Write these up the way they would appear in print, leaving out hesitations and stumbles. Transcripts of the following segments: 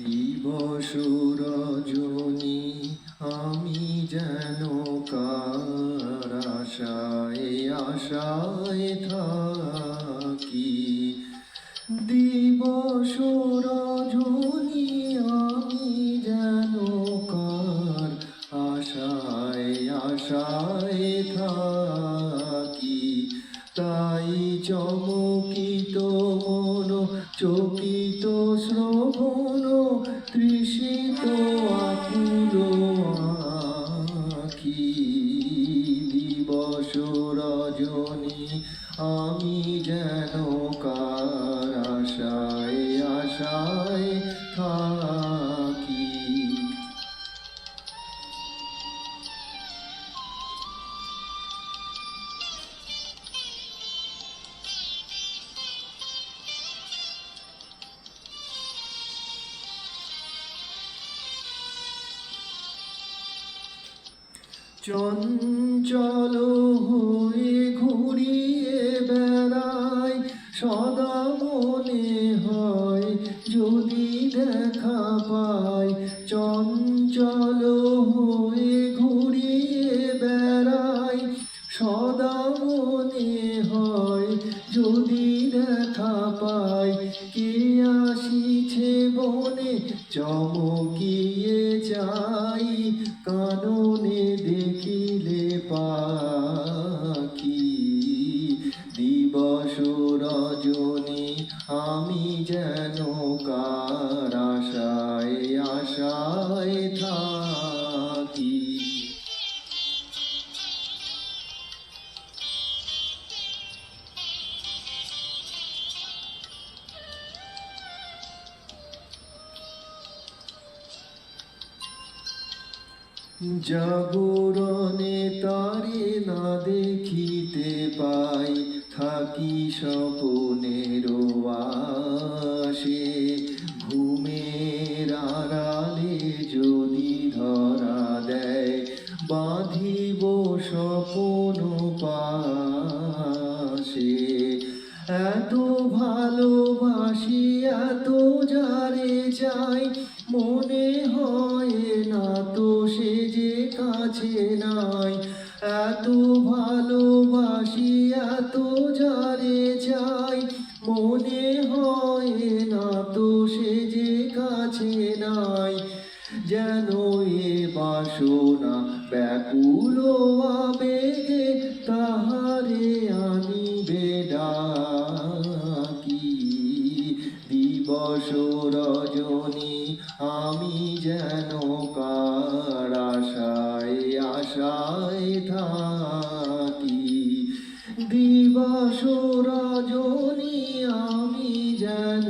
দিবস রজনী আমি যেন কার আশায় আশায় থাকি। দিবস রজনী আমি যেন কার আশায় আশায় থাকি। তাই চমকিত মন চকিত শ্রবণ তৃষিত আকুল আখি। দিবস রজনী আমি যেন কার আশায় আশায় থাকি। চঞ্চল হয়ে ঘুরিয়ে বেড়াই সদা মনে হয় যদি দেখা পাই। চঞ্চল হয়ে ঘুরিয়ে বেড়াই সদা মনে হয় যদি দেখা পাই। কে আসিছে বনে চমকিয়ে যাই কাননে দেখিলে পাখি। দিবস রজনী আমি যেন কার আশায় আশায় থাকি। জাগরণে তারে না দেখিতে পাই থাকি স্বপনের আশে। ঘুমের আড়ালে যদি ধরা দেয় বাঁধিব স্বপন পাশে। এত ভালোবাসি এত যারে চাই মনে হয় না তো সে যে কাছে নাই। এত ভালোবাসি এত যারে চাই মনে হয় না তো সে যে কাছে নাই। যেন এ বাসনা ব্যাকুল আবেগে তাহারে আনিবে ডাকি। দিবস রজনী আমি যেন কার আশায় আশায় থাকি। দিবস রজনী আমি যেন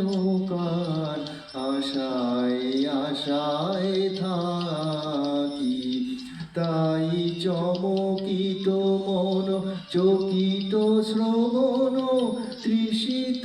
কার আশায় আশায় থাকি। তাই চমকিত মন চকিত শ্রবণ তৃষিত